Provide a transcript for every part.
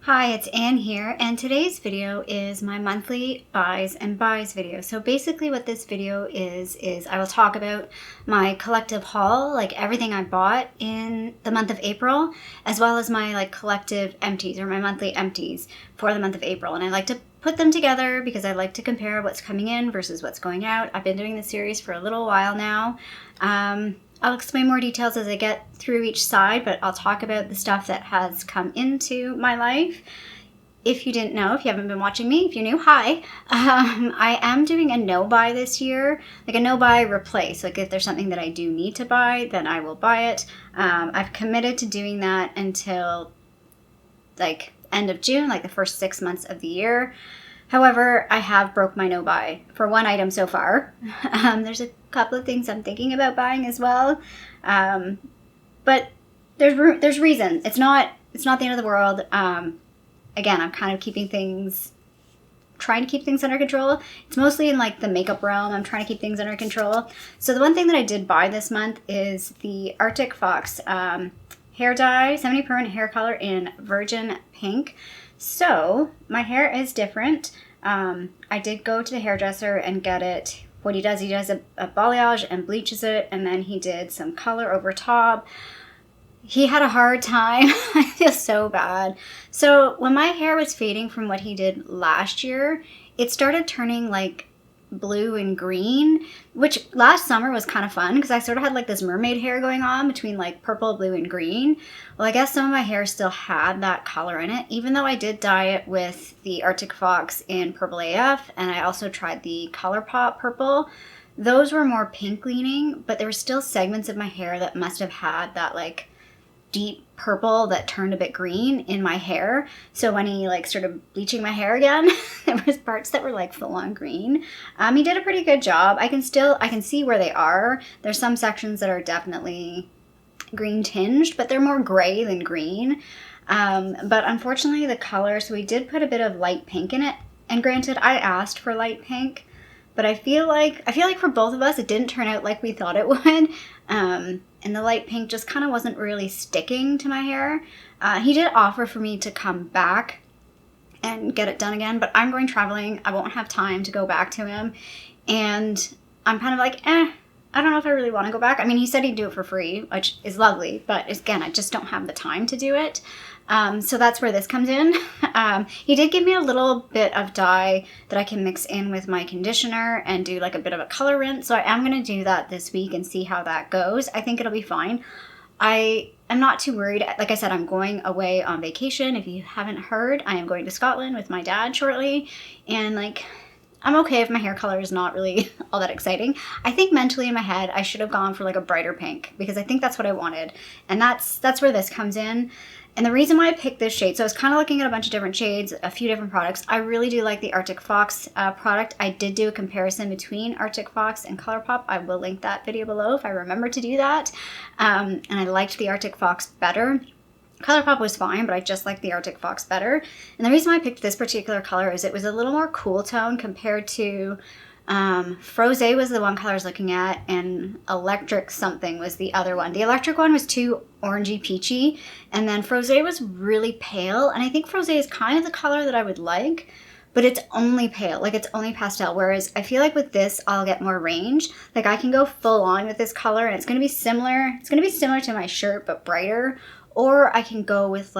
Hi, it's Anne here, and today's video is my monthly buys and buys video. So basically what this video is I will talk about my collective haul, like everything I bought in the month of April, as well as my collective empties or my monthly empties for the month of April. And I like to put them together because I like to compare what's coming in versus what's going out. I've been doing this series for a little while now. I'll explain more details as I get through each side, but I'll talk about the stuff that has come into my life. If you didn't know, if you haven't been watching me, if you're new, hi. I am doing a no-buy this year, like a no-buy replace. Like if there's something that I do need to buy, then I will buy it. I've committed to doing that until end of June, like the first 6 months of the year. However, I have broke my no-buy for one item so far. There's a couple of things I'm thinking about buying as well. But there's reasons. It's not the end of the world. Again, I'm kind of trying to keep things under control. It's mostly in the makeup realm. I'm trying to keep things under control. So the one thing that I did buy this month is the Arctic Fox hair dye, 70% hair color in Virgin Pink. So my hair is different. I did go to the hairdresser and get it. What he does a balayage and bleaches it, and then he did some color over top. He had a hard time. I feel so bad. So when my hair was fading from what he did last year, it started turning blue and green, which last summer was kind of fun because I sort of had this mermaid hair going on between purple, blue, and green. Well, I guess some of my hair still had that color in it, even though I did dye it with the Arctic Fox in Purple AF, and I also tried the ColourPop purple. Those were more pink leaning, but there were still segments of my hair that must have had that deep purple that turned a bit green in my hair. So when he started bleaching my hair again, there was parts that were full on green. He did a pretty good job. I can see where they are. There's some sections that are definitely green tinged, but they're more gray than green. But unfortunately the color, so we did put a bit of light pink in it. And granted, I asked for light pink, but I feel like for both of us, it didn't turn out like we thought it would. And the light pink just kind of wasn't really sticking to my hair. He did offer for me to come back and get it done again, but I'm going traveling. I won't have time to go back to him. And I'm kind of I don't know if I really want to go back. I mean, he said he'd do it for free, which is lovely, but again, I just don't have the time to do it. So that's where this comes in. He did give me a little bit of dye that I can mix in with my conditioner and do a bit of a color rinse. So I am going to do that this week and see how that goes. I think it'll be fine. I am not too worried. Like I said, I'm going away on vacation. If you haven't heard, I am going to Scotland with my dad shortly. And I'm okay if my hair color is not really all that exciting. I think mentally in my head, I should have gone for a brighter pink because I think that's what I wanted. And that's where this comes in. And the reason why I picked this shade, so I was kind of looking at a bunch of different shades, a few different products. I really do like the Arctic Fox product. I did do a comparison between Arctic Fox and ColourPop. I will link that video below if I remember to do that. And I liked the Arctic Fox better. ColourPop was fine, but I just like the Arctic Fox better. And the reason why I picked this particular color is it was a little more cool tone compared to Frosé was the one color I was looking at, and Electric something was the other one. The Electric one was too orangey peachy, and then Frosé was really pale, and I think Frosé is kind of the color that I would like, but it's only pale, it's only pastel, whereas I feel with this I'll get more range. I can go full on with this color, and it's going to be similar to my shirt but brighter, or I can go with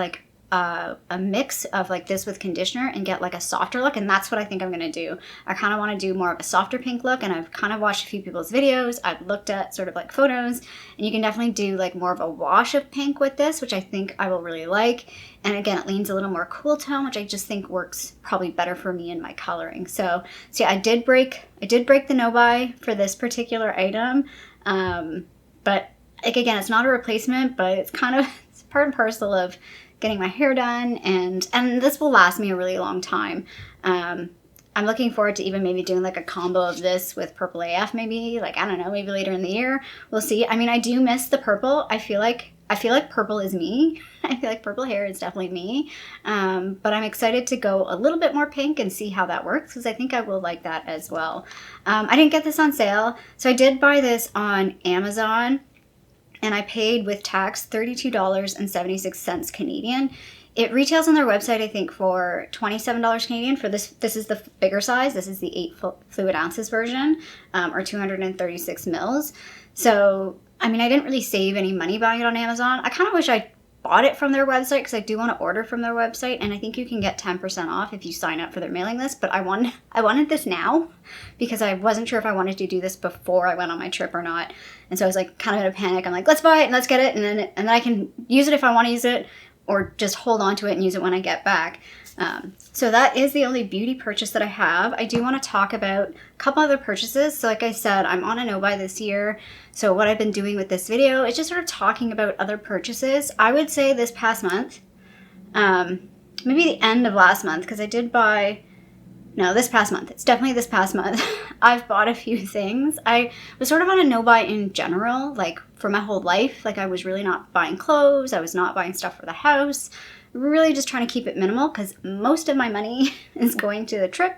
a mix of this with conditioner and get a softer look, and that's what I think I'm gonna do. I kind of want to do more of a softer pink look, and I've kind of watched a few people's videos. I've looked at sort of photos, and you can definitely do more of a wash of pink with this, which I think I will really like. And again, it leans a little more cool tone, which I just think works probably better for me in my coloring. So yeah, I did break the no-buy for this particular item, but again, it's not a replacement, but it's kind of it's part and parcel of getting my hair done, and this will last me a really long time. I'm looking forward to even maybe doing a combo of this with Purple AF maybe, I don't know, maybe later in the year. We'll see. I mean, I do miss the purple. I feel like purple is me. I feel like purple hair is definitely me. But I'm excited to go a little bit more pink and see how that works because I think I will like that as well. I didn't get this on sale, so I did buy this on Amazon. And I paid with tax $32.76 Canadian. It retails on their website, I think, for $27 Canadian for this. This is the bigger size. This is the 8 fluid ounces version, or 236 mils. So, I mean, I didn't really save any money buying it on Amazon. I kind of wish I bought it from their website because I do want to order from their website, and I think you can get 10% off if you sign up for their mailing list. But I wanted this now because I wasn't sure if I wanted to do this before I went on my trip or not. And so I was like kind of in a panic. I'm like, let's buy it and let's get it, and then I can use it if I want to use it, or just hold on to it and use it when I get back. So that is the only beauty purchase that I have. I do want to talk about a couple other purchases. So like I said, I'm on a no-buy this year. So what I've been doing with this video is just sort of talking about other purchases. I would say this past month, maybe the end of last month, because I did buy, no, this past month. It's definitely this past month. I've bought a few things. I was sort of on a no-buy in general, like for my whole life. Like I was really not buying clothes. I was not buying stuff for the house. Really just trying to keep it minimal because most of my money is going to the trip.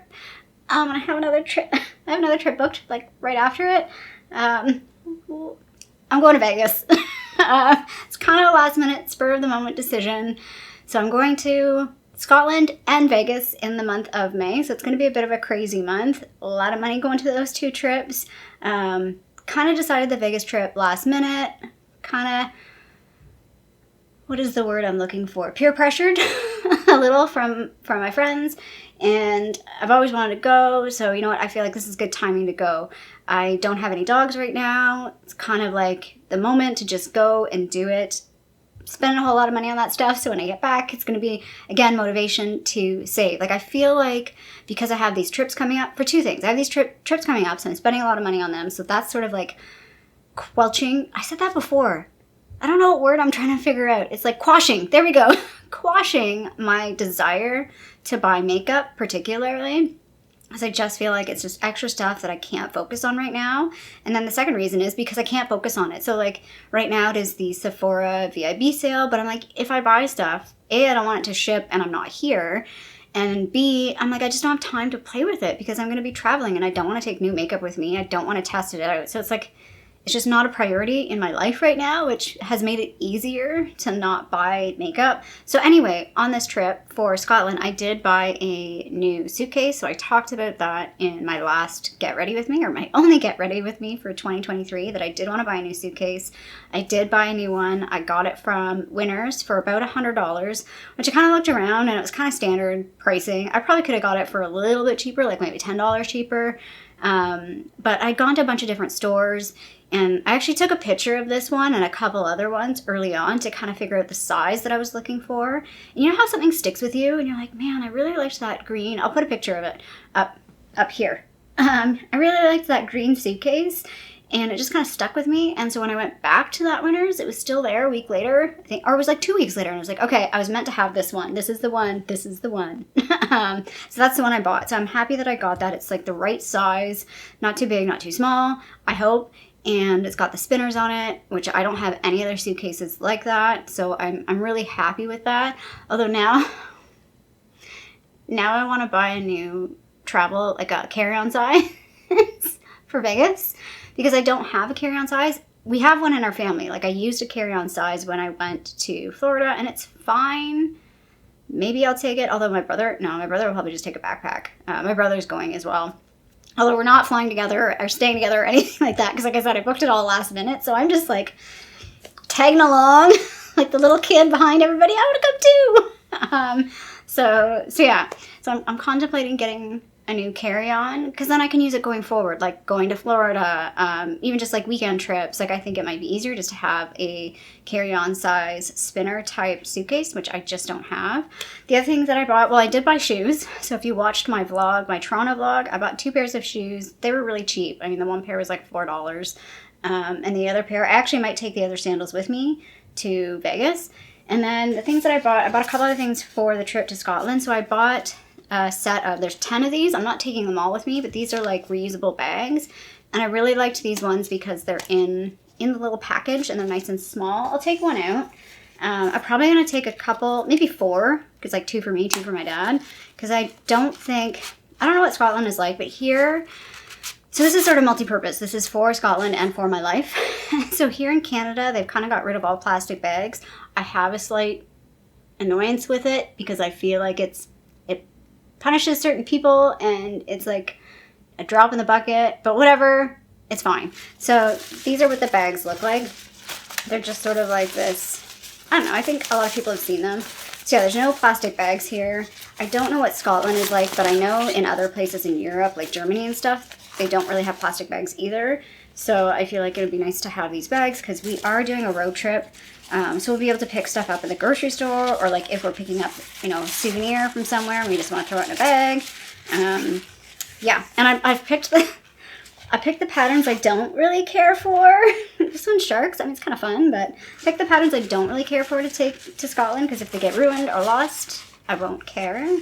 And I have another trip. I have another trip booked like right after it. I'm going to Vegas. It's kind of a last minute, spur of the moment decision. So I'm going to Scotland and Vegas in the month of May. So it's going to be a bit of a crazy month. A lot of money going to those two trips. Kind of decided the Vegas trip last minute. Kind of, what is the word I'm looking for? Peer pressured a little from my friends. And I've always wanted to go. So you know what? I feel like this is good timing to go. I don't have any dogs right now. It's kind of like the moment to just go and do it. Spend a whole lot of money on that stuff. So when I get back, it's going to be, again, motivation to save. Like I feel like because I have these trips coming up for two things. I have these trips coming up, so I'm spending a lot of money on them. So that's sort of like quelching. I said that before. I don't know what word I'm trying to figure out. It's like quashing. There we go. Quashing my desire to buy makeup particularly. Because I just feel like it's just extra stuff that I can't focus on right now. And then the second reason is because I can't focus on it. So like right now it is the Sephora VIB sale. But I'm like, if I buy stuff, A, I don't want it to ship and I'm not here. And B, I'm like, I just don't have time to play with it because I'm going to be traveling and I don't want to take new makeup with me. I don't want to test it out. So it's like, it's just not a priority in my life right now, which has made it easier to not buy makeup. So anyway, on this trip for Scotland, I did buy a new suitcase. So I talked about that in my last Get Ready With Me, or my only Get Ready With Me for 2023, that I did want to buy a new suitcase. I did buy a new one. I got it from Winners for about $100, which I kind of looked around and it was kind of standard pricing. I probably could have got it for a little bit cheaper, like maybe $10 cheaper. But I'd gone to a bunch of different stores. And I actually took a picture of this one and a couple other ones early on to kind of figure out the size that I was looking for. And you know how something sticks with you and you're like, man, I really liked that green. I'll put a picture of it up here. I really liked that green suitcase and it just kind of stuck with me. And so when I went back to that Winners, it was still there a week later, I think, or it was like 2 weeks later. And I was like, okay, I was meant to have this one. This is the one. This is the one. So that's the one I bought. So I'm happy that I got that. It's like the right size, not too big, not too small, I hope. And it's got the spinners on it, which I don't have any other suitcases like that. So I'm really happy with that. Although now I want to buy a new travel, like a carry-on size for Vegas because I don't have a carry-on size. We have one in our family. Like I used a carry-on size when I went to Florida and it's fine. Maybe I'll take it. Although my brother will probably just take a backpack. My brother's going as well. Although we're not flying together or staying together or anything like that. Because like I said, I booked it all last minute. So I'm just like tagging along like the little kid behind everybody. I want to come too. So yeah. So I'm contemplating getting a new carry-on because then I can use it going forward, like going to Florida, even just like weekend trips. Like I think it might be easier just to have a carry-on size spinner type suitcase, which I just don't have. The other things that I bought, well, I did buy shoes. So if you watched my vlog, my Toronto vlog, I bought 2 pairs of shoes. They were really cheap. I mean, the one pair was like $4. And the other pair, I actually might take the other sandals with me to Vegas. And then the things that I bought a couple other things for the trip to Scotland. So I bought a set of, there's 10 of these. I'm not taking them all with me, but these are like reusable bags. And I really liked these ones because they're in the little package and they're nice and small. I'll take one out. I'm probably going to take a couple, maybe 4, because like 2 for me, 2 for my dad. Because I don't know what Scotland is like, but here, so this is sort of multi-purpose. This is for Scotland and for my life. So here in Canada, they've kind of got rid of all plastic bags. I have a slight annoyance with it because I feel like it punishes certain people and it's like a drop in the bucket, but whatever, it's fine. So these are what the bags look like. They're just sort of like this, I don't know, I think a lot of people have seen them. So yeah, there's no plastic bags here. I don't know what Scotland is like, but I know in other places in Europe, like Germany and stuff, they don't really have plastic bags either. So I feel like it would be nice to have these bags because we are doing a road trip. So we'll be able to pick stuff up at the grocery store, or like if we're picking up, you know, a souvenir from somewhere and we just want to throw it in a bag. Yeah, and I've picked the patterns I don't really care for. This one's sharks. I mean, it's kind of fun, but I picked the patterns I don't really care for to take to Scotland because if they get ruined or lost, I won't care.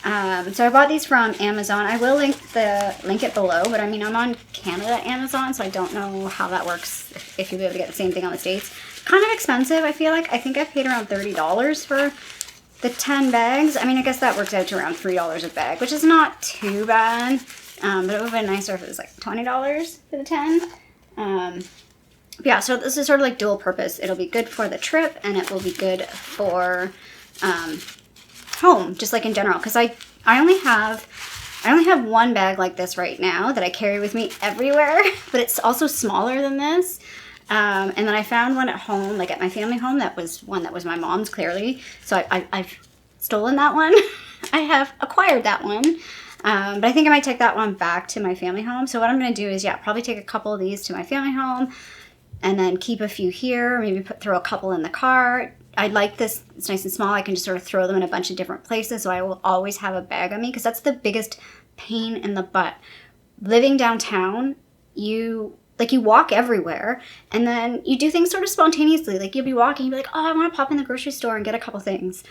So I bought these from Amazon. I will link it below, but I mean, I'm on Canada Amazon, so I don't know how that works, if you'll be able to get the same thing on the States. Kind of expensive, I feel like. I think I paid around $30 for the 10 bags. I mean, I guess that works out to around $3 a bag, which is not too bad. But it would have been nicer if it was like $20 for the 10. Yeah, so this is sort of like dual purpose. It'll be good for the trip and it will be good for home, just like in general. Because I only have one bag like this right now that I carry with me everywhere, but it's also smaller than this. And then I found one at home, like at my family home, that was one that was my mom's, clearly. So I've stolen that one. I have acquired that one. But I think I might take that one back to my family home. So what I'm going to do is, yeah, probably take a couple of these to my family home and then keep a few here, maybe throw a couple in the car. I like this. It's nice and small. I can just sort of throw them in a bunch of different places. So I will always have a bag on me because that's the biggest pain in the butt. Living downtown, you walk everywhere and then you do things sort of spontaneously. Like you'll be walking, you'll be like, oh, I want to pop in the grocery store and get a couple things.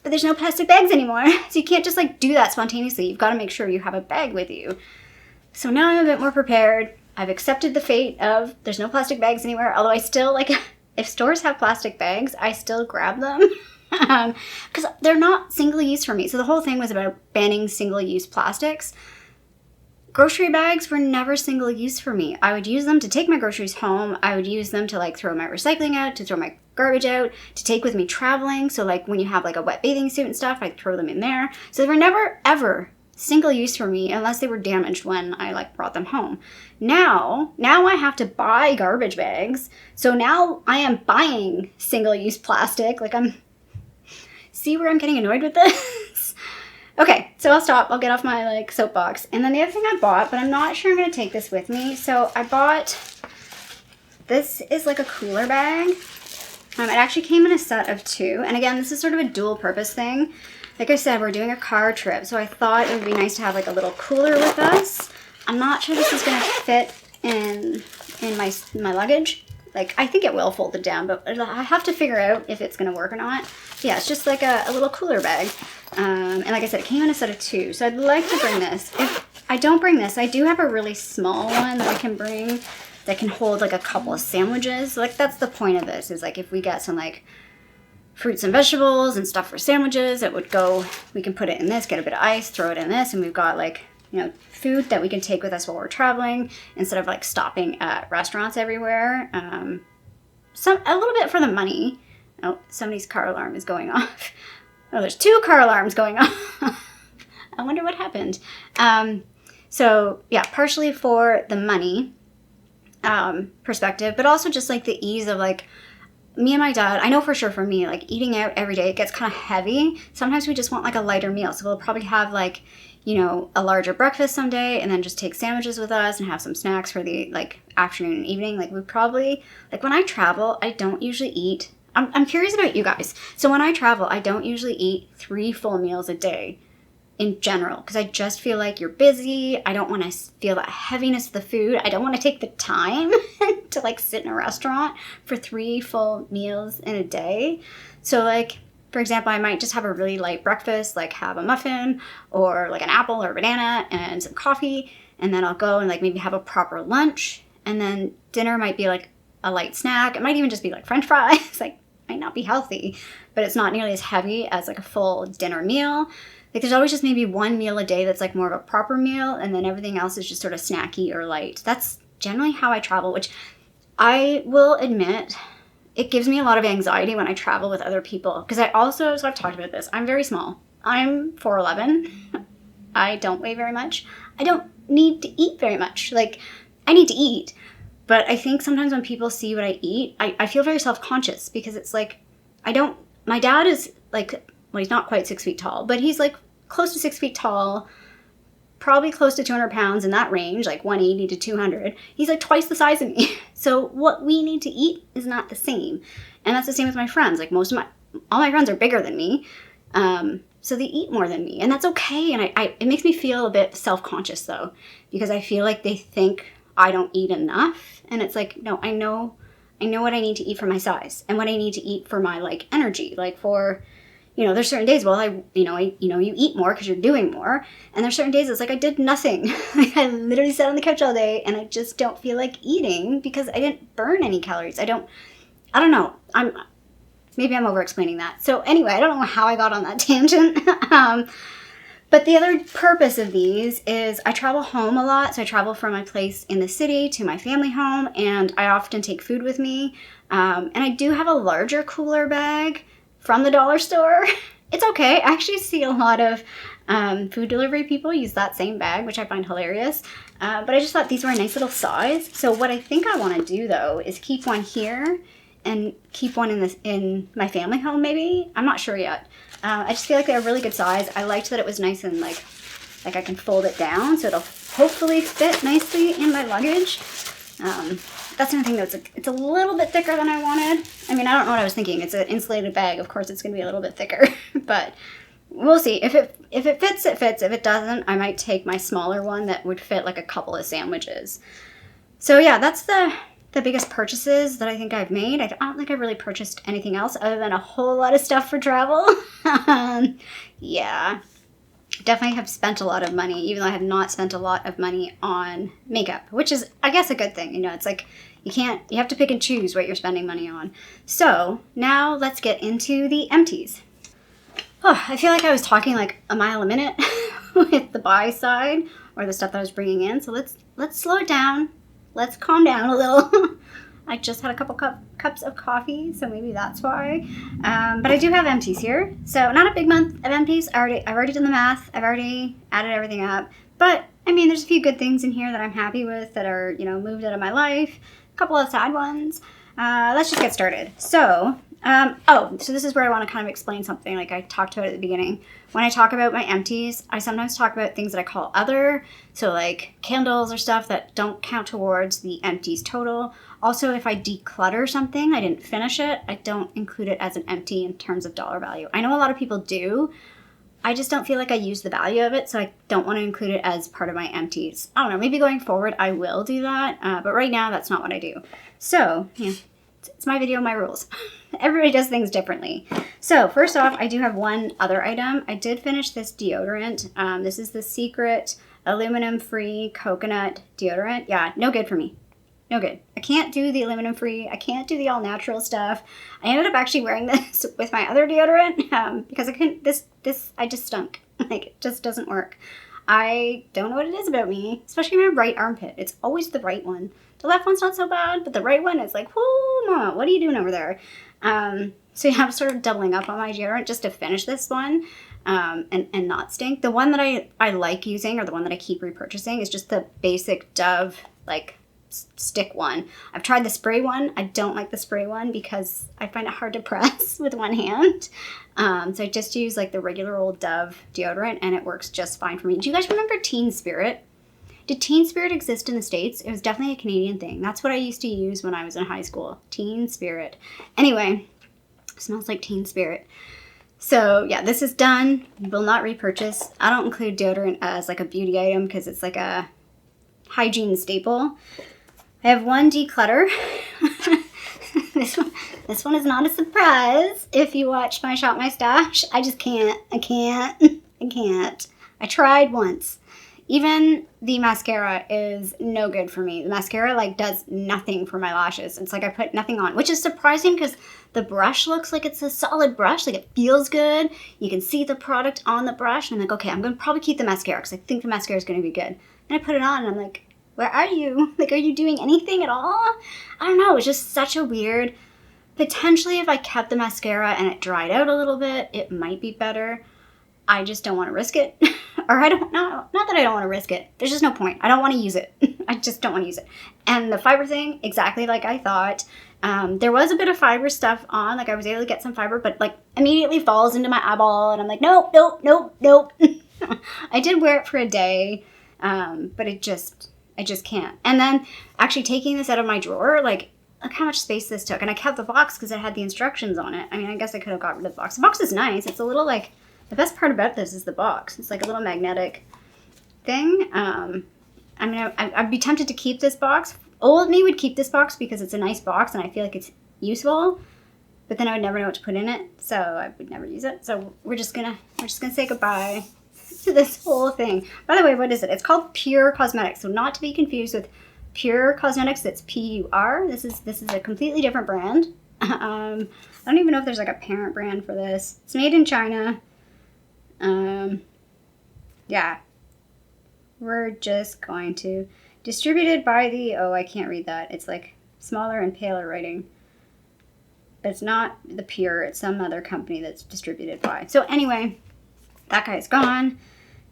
But there's no plastic bags anymore. So you can't just like do that spontaneously. You've got to make sure you have a bag with you. So now I'm a bit more prepared. I've accepted the fate of there's no plastic bags anywhere. Although I still, like, if stores have plastic bags, I still grab them. Because they're not single use for me. So the whole thing was about banning single use plastics. Grocery bags were never single use for me. I would use them to take my groceries home. I would use them to like throw my recycling out, to throw my garbage out, to take with me traveling. So like when you have like a wet bathing suit and stuff, I'd throw them in there. So they were never ever single use for me unless they were damaged when I like brought them home. Now I have to buy garbage bags. So now I am buying single use plastic. Like see where I'm getting annoyed with this? Okay, so I'll stop. I'll get off my like soapbox. And then the other thing I bought, but I'm not sure I'm going to take this with me. So I bought, this is like a cooler bag. It actually came in a set of 2. And again, this is sort of a dual purpose thing. Like I said, we're doing a car trip. So I thought it would be nice to have like a little cooler with us. I'm not sure this is going to fit in my luggage. Like, I think it will fold it down, but I have to figure out if it's going to work or not. Yeah, it's just like a little cooler bag. And like I said, it came in a set of 2. So I'd like to bring this. If I don't bring this, I do have a really small one that I can bring that can hold like a couple of sandwiches. So, like, that's the point of this, is like if we get some like fruits and vegetables and stuff for sandwiches, it would go, we can put it in this, get a bit of ice, throw it in this, and we've got like, you know, food that we can take with us while we're traveling instead of like stopping at restaurants everywhere. A little bit for the money. Oh, somebody's car alarm is going off. Oh, there's 2 car alarms going off. I wonder what happened. So yeah, partially for the money perspective, but also just like the ease of like me and my dad. I know for sure for me, like eating out every day, it gets kind of heavy. Sometimes we just want like a lighter meal. So we'll probably have like, you know, a larger breakfast someday and then just take sandwiches with us and have some snacks for the like afternoon and evening. Like we probably, like when I travel, I don't usually eat. I'm curious about you guys. So when I travel, I don't usually eat 3 full meals a day in general because I just feel like you're busy. I don't want to feel that heaviness of the food. I don't want to take the time to like sit in a restaurant for 3 full meals in a day. So like, for example, I might just have a really light breakfast, like have a muffin or like an apple or a banana and some coffee. And then I'll go and like maybe have a proper lunch. And then dinner might be like a light snack. It might even just be like French fries. Like, might not be healthy, but it's not nearly as heavy as like a full dinner meal. Like there's always just maybe 1 meal a day that's like more of a proper meal, and then everything else is just sort of snacky or light. That's generally how I travel, which I will admit it gives me a lot of anxiety when I travel with other people. Because so I've talked about this, I'm very small. I'm 4'11". I don't weigh very much. I don't need to eat very much. Like, I need to eat. But I think sometimes when people see what I eat, I feel very self-conscious because it's like, my dad is like, well, he's not quite 6 feet tall, but he's like close to 6 feet tall, probably close to 200 pounds in that range, like 180 to 200. He's like twice the size of me. So what we need to eat is not the same. And that's the same with my friends. Like all my friends are bigger than me. So they eat more than me, and that's okay. And it makes me feel a bit self-conscious though, because I feel like they think I don't eat enough. And it's like, no, I know what I need to eat for my size and what I need to eat for my like energy. Like for, there's certain days, well, you eat more because you're doing more. And there's certain days it's like I did nothing. I literally sat on the couch all day and I just don't feel like eating because I didn't burn any calories. I don't know. Maybe I'm over explaining that. So anyway, I don't know how I got on that tangent. But the other purpose of these is I travel home a lot. So I travel from my place in the city to my family home, and I often take food with me. And I do have a larger cooler bag from the dollar store. It's okay. I actually see a lot of food delivery people use that same bag, which I find hilarious. But I just thought these were a nice little size. So what I think I want to do though is keep one here and keep one in my family home maybe. I'm not sure yet. I just feel like they're a really good size. I liked that it was nice and like I can fold it down, so it'll hopefully fit nicely in my luggage. That's another thing though, it's a little bit thicker than I wanted. I mean, I don't know what I was thinking. It's an insulated bag. Of course it's going to be a little bit thicker, but we'll see. If it fits, it fits. If it doesn't, I might take my smaller one that would fit like a couple of sandwiches. So yeah, that's the biggest purchases that I think I've made. I don't think I've really purchased anything else other than a whole lot of stuff for travel. Yeah, definitely have spent a lot of money, even though I have not spent a lot of money on makeup, which is, I guess, a good thing. It's like you have to pick and choose what you're spending money on. So now let's get into the empties. Oh, I feel like I was talking like a mile a minute with the buy side or the stuff that I was bringing in. So let's slow it down. Let's calm down a little. I just had a couple cups of coffee, so maybe that's why. But I do have empties here. So not a big month of empties. I've already done the math. I've already added everything up. But, I mean, there's a few good things in here that I'm happy with that are, moved out of my life. A couple of sad ones. Let's just get started. So, so this is where I want to kind of explain something like I talked about at the beginning. When I talk about my empties, I sometimes talk about things that I call other. So like candles or stuff that don't count towards the empties total. Also, if I declutter something, I didn't finish it, I don't include it as an empty in terms of dollar value. I know a lot of people do. I just don't feel like I use the value of it, so I don't want to include it as part of my empties. I don't know, maybe going forward I will do that, but right now that's not what I do. So, yeah, it's my video, my rules. Everybody does things differently. So first off, I do have one other item. I did finish this deodorant. This is the Secret aluminum-free coconut deodorant. Yeah, no good for me. No good. I can't do the aluminum-free. I can't do the all-natural stuff. I ended up actually wearing this with my other deodorant because I couldn't. I just stunk. Like, it just doesn't work. I don't know what it is about me, especially my right armpit. It's always the right one. The left one's not so bad, but the right one is like, whoo, mama, what are you doing over there? So yeah, I'm sort of doubling up on my deodorant just to finish this one and not stink. The one that I like using, or the one that I keep repurchasing, is just the basic Dove, like, stick one. I've tried the spray one. I don't like the spray one because I find it hard to press with one hand. So I just use like the regular old Dove deodorant and it works just fine for me. Do you guys remember Teen Spirit? Did Teen Spirit exist in the States? It was definitely a Canadian thing. That's what I used to use when I was in high school. Teen Spirit. Anyway, smells like Teen Spirit. So yeah, this is done. Will not repurchase. I don't include deodorant as like a beauty item because it's like a hygiene staple. I have one declutter. This one is not a surprise if you watch my Shop My Stash. I just can't. I can't. I tried once. Even the mascara is no good for me. The mascara like does nothing for my lashes. It's like I put nothing on, which is surprising because the brush looks like it's a solid brush. Like it feels good. You can see the product on the brush. And I'm like, okay, I'm going to probably keep the mascara because I think the mascara is going to be good. And I put it on and I'm like, where are you? Like, are you doing anything at all? I don't know. It's just such a weird Potentially if I kept the mascara and it dried out a little bit, it might be better. I just don't want to risk it. Or I don't know. Not that I don't want to risk it. There's just no point. I don't want to use it. I just don't want to use it. And the fiber thing, exactly like I thought. There was a bit of fiber stuff on. Like I was able to get some fiber, but like immediately falls into my eyeball. And I'm like, nope, nope, nope, nope. I did wear it for a day, but I just can't. And then actually taking this out of my drawer, like, look how much space this took. And I kept the box because it had the instructions on it. I mean, I guess I could have got rid of the box. The box is nice. It's a little like, the best part about this is the box. It's like a little magnetic thing. I mean, I'd be tempted to keep this box. Old me would keep this box because it's a nice box and I feel like it's useful. But then I would never know what to put in it, so I would never use it. So we're just gonna say goodbye to this whole thing. By the way, what is it? It's called Pure Cosmetics. So not to be confused with Pure Cosmetics, it's P-U-R. This is a completely different brand. I don't even know if there's like a parent brand for this. It's made in China. Yeah. We're just going to distributed by the, oh, I can't read that. It's like smaller and paler writing. But it's not the Pure, it's some other company that's distributed by. So anyway, that guy's gone.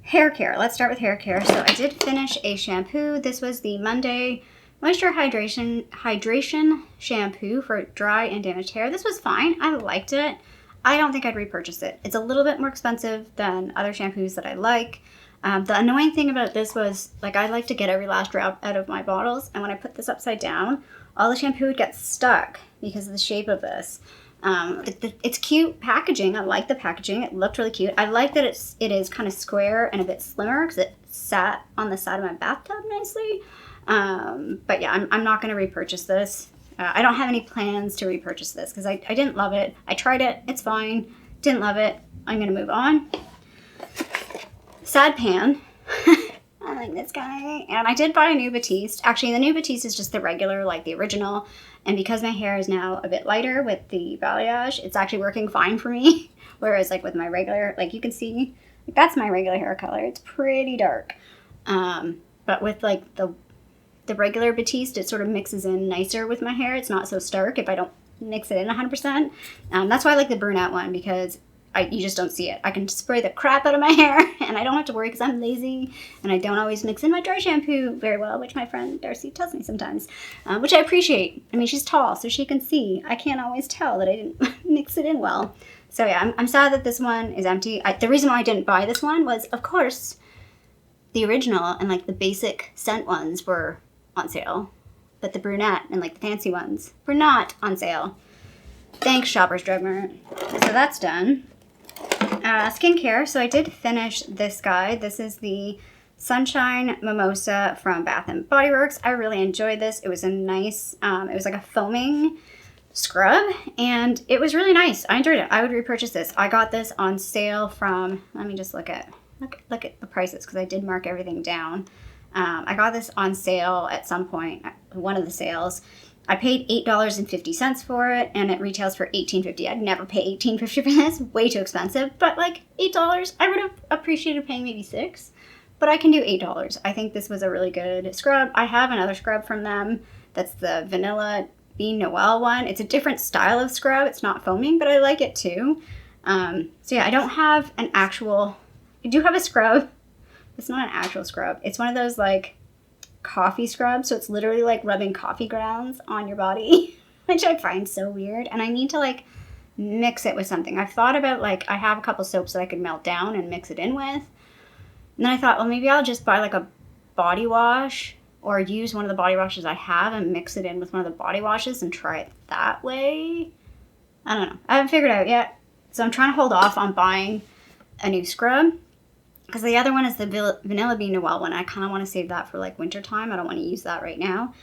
Hair care. Let's start with hair care. So I did finish a shampoo. This was the Monday Moisture Hydration Shampoo for dry and damaged hair. This was fine. I liked it. I don't think I'd repurchase it. It's a little bit more expensive than other shampoos that I like. The annoying thing about this was, like, I like to get every last drop out of my bottles, and when I put this upside down, all the shampoo would get stuck because of the shape of this. It's cute packaging. I like the packaging. It looked really cute. I like that it is kind of square and a bit slimmer because it sat on the side of my bathtub nicely. But yeah, I'm not going to repurchase this. I don't have any plans to repurchase this because I didn't love it. I tried it. It's fine. Didn't love it. I'm going to move on. Sad pan. I like this guy. And I did buy a new Batiste. Actually, the new Batiste is just the regular, like the original. And because my hair is now a bit lighter with the balayage, it's actually working fine for me. Whereas like with my regular, like you can see, like that's my regular hair color. It's pretty dark. But with like the regular Batiste, it sort of mixes in nicer with my hair. It's not so stark if I don't mix it in 100%. That's why I like the brunette one, because you just don't see it. I can spray the crap out of my hair and I don't have to worry because I'm lazy and I don't always mix in my dry shampoo very well, which my friend Darcy tells me sometimes, which I appreciate. I mean, she's tall, so she can see. I can't always tell that I didn't mix it in well. So yeah, I'm sad that this one is empty. The reason why I didn't buy this one was, of course, the original and like the basic scent ones were on sale, but the brunette and like the fancy ones were not on sale. Thanks, Shoppers Drug Mart. So that's done. Skincare. So I did finish this guy. This is the Sunshine Mimosa from Bath & Body Works. I really enjoyed this. It was a nice, it was like a foaming scrub and it was really nice. I enjoyed it. I would repurchase this. I got this on sale from, let me just look at the prices because I did mark everything down. I got this on sale at some point, one of the sales. I paid $8.50 for it, and it retails for $18.50. I'd never pay $18.50 for this. Way too expensive. But like $8, I would have appreciated paying maybe $6. But I can do $8. I think this was a really good scrub. I have another scrub from them. That's the Vanilla Bean Noel one. It's a different style of scrub. It's not foaming, but I like it too. So yeah, I don't have an actual... I do have a scrub. It's not an actual scrub. It's one of those like coffee scrubs. So it's literally like rubbing coffee grounds on your body, which I find so weird. And I need to like mix it with something. I've thought about like, I have a couple soaps that I could melt down and mix it in with. And then I thought, well, maybe I'll just buy like a body wash or use one of the body washes I have and mix it in with one of the body washes and try it that way. I don't know. I haven't figured it out yet. So I'm trying to hold off on buying a new scrub. Because the other one is the Vanilla Bean Noel one. I kind of want to save that for like winter time. I don't want to use that right now.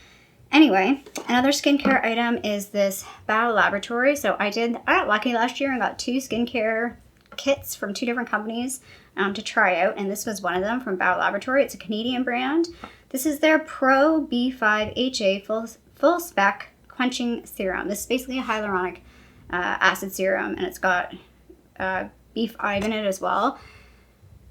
Anyway, another skincare item is this Bao Laboratory. So I got lucky last year and got 2 skincare kits from 2 different companies to try out. And this was one of them from Bao Laboratory. It's a Canadian brand. This is their Pro B5HA full spec quenching serum. This is basically a hyaluronic acid serum, and it's got B5 in it as well.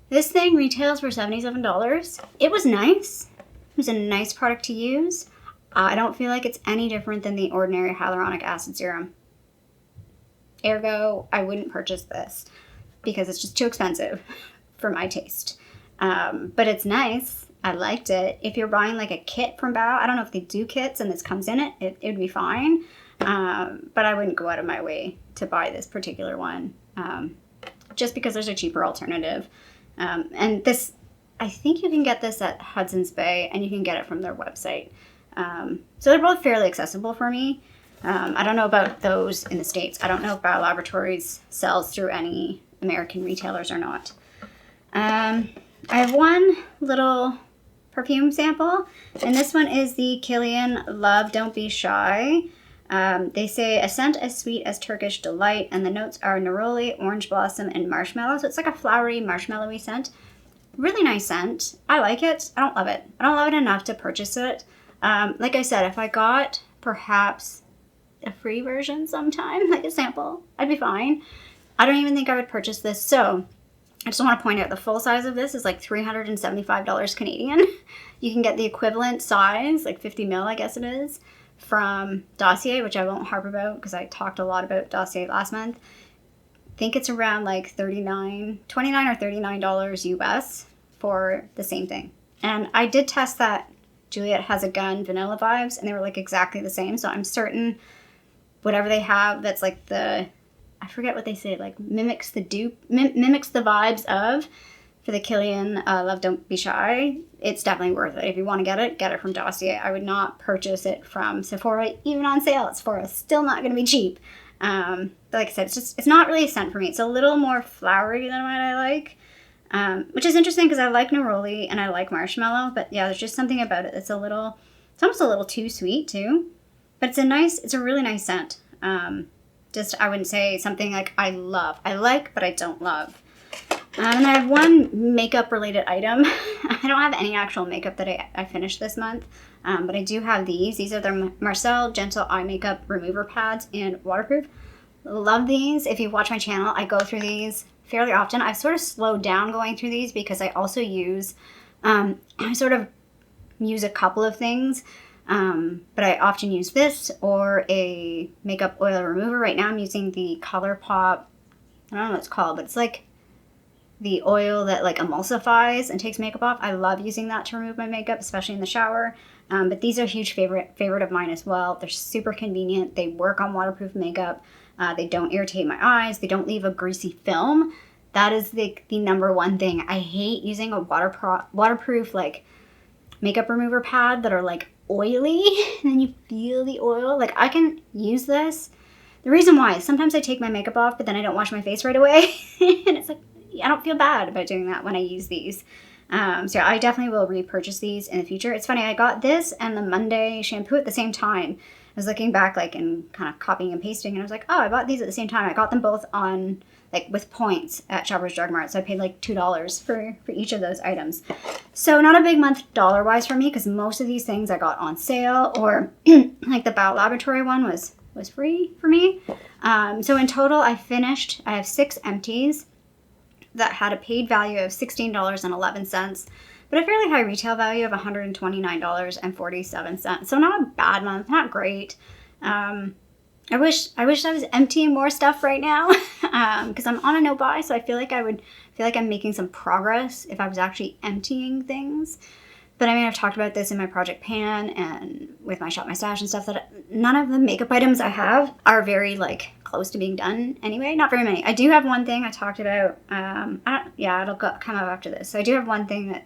This thing retails for $77. It was nice. It was a nice product to use. I don't feel like it's any different than the ordinary hyaluronic acid serum. Ergo, I wouldn't purchase this because it's just too expensive for my taste. But it's nice. I liked it. If you're buying like a kit from Bow, I don't know if they do kits and this comes in it, it'd be fine. But I wouldn't go out of my way to buy this particular one, just because there's a cheaper alternative. And this, I think you can get this at Hudson's Bay, and you can get it from their website. So they're both fairly accessible for me. I don't know about those in the States. I don't know if Biolaboratories sells through any American retailers or not. I have one little perfume sample, and this one is the Killian Love Don't Be Shy. They say a scent as sweet as Turkish delight, and the notes are neroli, orange blossom, and marshmallow. So it's like a flowery, marshmallowy scent. Really nice scent. I like it. I don't love it. I don't love it enough to purchase it. Like I said, if I got perhaps a free version sometime, like a sample, I'd be fine. I don't even think I would purchase this. So I just want to point out the full size of this is like $375 Canadian. You can get the equivalent size, like 50 ml, I guess it is, from Dossier, which I won't harp about because I talked a lot about Dossier last month. I think it's around like $29 or $39 US for the same thing. And I did test that Juliet Has a Gun vanilla vibes, and they were like exactly the same. So I'm certain whatever they have that's like the, I forget what they say, like mimics the vibes of, for the Killian Love Don't Be Shy, it's definitely worth it. If you want to get it from Dossier. I would not purchase it from Sephora, even on sale at Sephora. It's still not going to be cheap. But like I said, it's not really a scent for me. It's a little more flowery than what I like, which is interesting because I like neroli and I like marshmallow. But yeah, there's just something about it that's it's almost a little too sweet too. But it's a really nice scent. Just, I wouldn't say something like I love. I like, but I don't love. And I have one makeup related item. I don't have any actual makeup that I finished this month, but I do have these. These are the Marcel Gentle Eye Makeup Remover Pads in waterproof. Love these. If you watch my channel, I go through these fairly often. I've sort of slowed down going through these because I also use, I sort of use a couple of things, but I often use this or a makeup oil remover. Right now I'm using the ColourPop, I don't know what it's called, but it's like the oil that like emulsifies and takes makeup off. I love using that to remove my makeup, especially in the shower. But these are a huge favorite of mine as well. They're super convenient. They work on waterproof makeup. They don't irritate my eyes. They don't leave a greasy film. That is the number one thing. I hate using a waterproof like makeup remover pad that are like oily and then you feel the oil. Like I can use this. The reason why is sometimes I take my makeup off, but then I don't wash my face right away. And it's like, I don't feel bad about doing that when I use these. So I definitely will repurchase these in the future. It's funny, I got this and the Monday shampoo at the same time. I was looking back like and kind of copying and pasting, and I was like, oh, I bought these at the same time. I got them both on like with points at Shoppers Drug Mart, so I paid like $2 for each of those items. So not a big month dollar-wise for me because most of these things I got on sale, or like the Biolaboratory one was free for me. So in total, I have 6 empties that had a paid value of $16.11, but a fairly high retail value of $129.47. So not a bad month, not great. I wish I was emptying more stuff right now because I'm on a no buy, so I feel like I'm making some progress if I was actually emptying things. But I mean, I've talked about this in my Project Pan and with my Shop My Stash and stuff, that none of the makeup items I have are very like close to being done anyway. Not very many. I do have one thing I talked about. It'll come up after this. So I do have one thing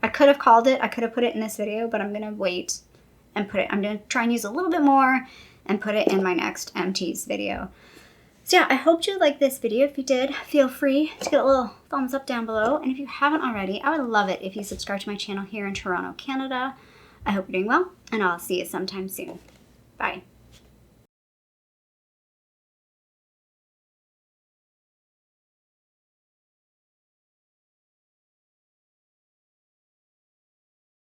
I could have called it. I could have put it in this video, but I'm going to wait and I'm going to try and use a little bit more and put it in my next empties video. So yeah, I hope you liked this video. If you did, feel free to get a little thumbs up down below. And if you haven't already, I would love it if you subscribe to my channel here in Toronto, Canada. I hope you're doing well, and I'll see you sometime soon. Bye.